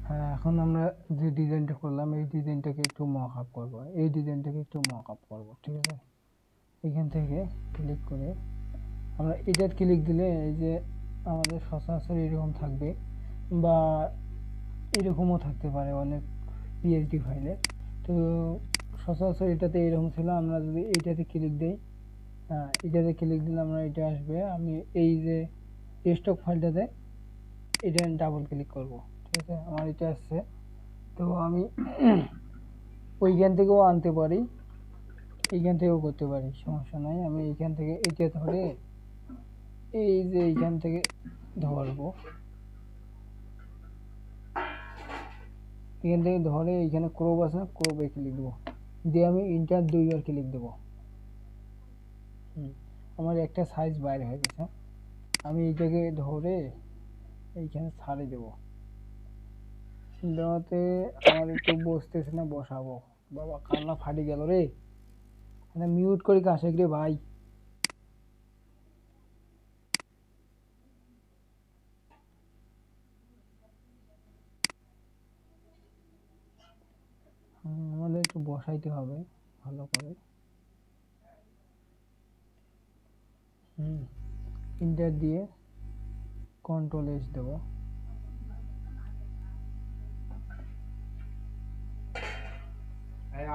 হ্যাঁ, এখন আমরা যে ডিজাইনটা করলাম এই ডিজাইনটাকে একটু মকআপ করব, এই ডিজাইনটাকে একটু মকআপ করব, ঠিক আছে। এখান থেকে ক্লিক করে আমরা এটার ক্লিক দিলে এই যে আমাদের সচরাচর এরকম থাকবে, বা এরকমও থাকতে পারে অনেক পিএইচডি ফাইলে। তো সচরাচর এটাতে এরকম ছিল। আমরা যদি এইটাতে ক্লিক দিই, এটাতে ক্লিক দিলে আমরা এটা আসবে। আমি এই যে স্টক ফাইলটাতে এটা ডাবল ক্লিক করব, ঠিক আছে। আমার এটা আসছে, তো আমি ওইখান থেকেও আনতে পারি, এইখান থেকেও করতে পারি, সমস্যা নাই। আমি এইখান থেকে এটা ধরে এই যে এইখান থেকে ধরবো, এখান থেকে ধরে এইখানে ক্রপ আছে না, ক্রপে ক্লিক দেবো, দিয়ে আমি ইন্টার 2বার ক্লিক দেবো। আমার একটা সাইজ বাইরে হয়ে গেছে। আমি এইটাকে ধরে এইখানে ছাড়ে দেবো, দেওয়াতে আমার একটু বসতেছে না, বসাবো। বাবা কান্না ফাটি গেল রে, মিউট করি কাছে রে ভাই। আমাদের একটু বসাইতে হবে ভালো করে। ইন্টার দিয়ে কন্ট্রোল এস দেবো।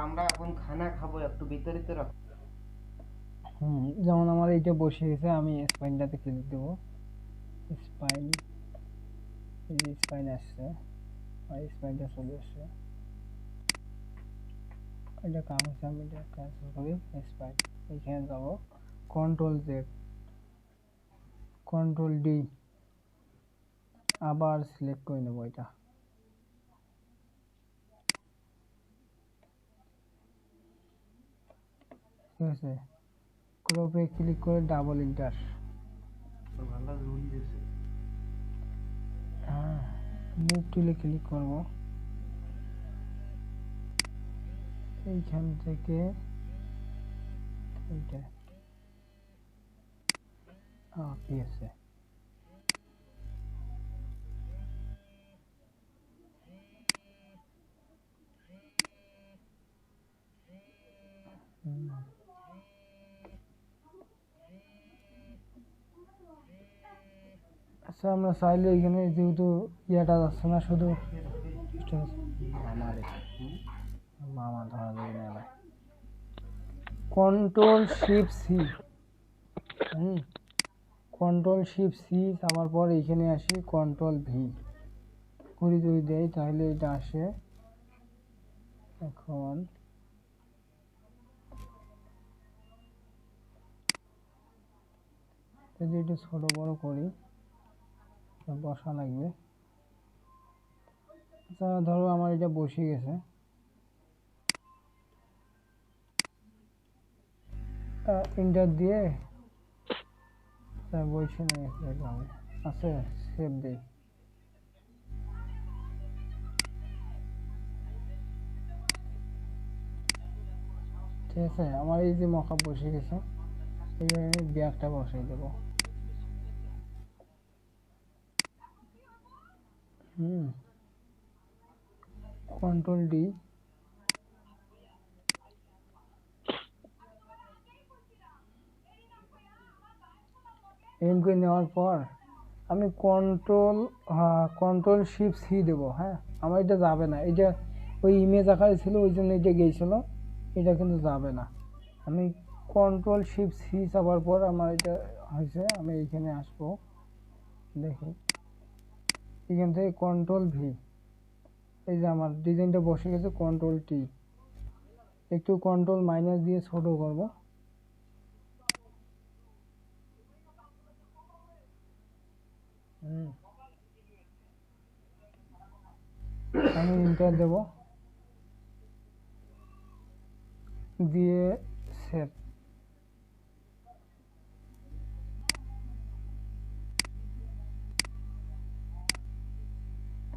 আমরা এখন খানা খাবো, একটু বিতাড়িত রাখো। যেমন আমার এইটা বসে গেছে, আমি স্পাইনটাতে ক্লিক দেবো। স্পাইন, এই যে স্পাইন আসছে, আর স্পাইনটা চলে আসছে। এটা কাম হচ্ছে, আমি এটা ক্যান্সেল করি। স্পাইন এইখানে যাবো, কন্ট্রোল জেড, কন্ট্রোল ডি, আবার সিলেক্ট করে নেবো এটা। ঠিক আছে, ক্রপে ক্লিক করে ডাবল ইন্টার। হ্যাঁ, মুভ টুলে ক্লিক করব, এইখান থেকে এইটা কি আছে, আচ্ছা আমরা চাইলে এখানে যেহেতু ইয়েটা যাচ্ছে না, শুধু মামা ধরা যাবে না, control shift C, control shift C যাওয়ার পর এইখানে আসি কন্ট্রোল ভি করে যদি দেয় তাহলে এটা আসে। এখন যদি একটু ছোট বড় করি, বসা লাগবে। আচ্ছা ধরো আমার এটা বসে গেছে, ইন্টার দিয়ে বসে নিয়ে আছে, সেভ দিই। ঠিক আছে, আমার এই যে মকআপ বসে গেছে, এইভাবে আমি ব্যাগটা বসাই দেবো। কন্ট্রোল ডি, এম করে নেওয়ার পর আমি কন্ট্রোল শিফট সি দেবো। হ্যাঁ, আমার এটা যাবে না, এটা ওই ইমেজ আকারে ছিল ওই জন্য এটা গিয়েছিল, এটা কিন্তু যাবে না। আমি কন্ট্রোল শিফট সি চাপার পর আমার এটা হয়েছে। আমি এইখানে আসবো, দেখি এখান থেকে কন্ট্রোল ভি, এই যে আমার ডিজাইনটা বসে গেছে। কন্ট্রোল টি, একটু কন্ট্রোল মাইনাস দিয়ে ছোট করব। আমি ইন্টার দেব, দিয়ে সেভ।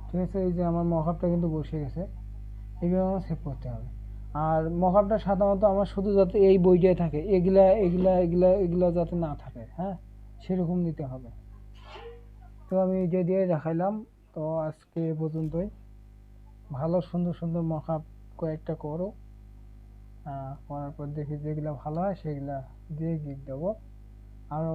ঠিক আছে, এই যে আমার মকআপটা কিন্তু বসে গেছে, এইভাবে আমার সেভ করতে হবে। আর মকআপটা সাধারণত আমার শুধু যাতে এই বইটাই থাকে, এগুলা এগুলা এগুলা এগুলা যাতে না থাকে। হ্যাঁ, সেরকম নিতে হবে। তো আমি এটা দিয়ে দেখাইলাম। তো আজকে এ পর্যন্তই। ভালো সুন্দর সুন্দর মকআপ কয়েকটা করো, করার পর দেখি যেগুলো ভালো হয় সেগুলা দিয়ে গিফট দেবো। আরও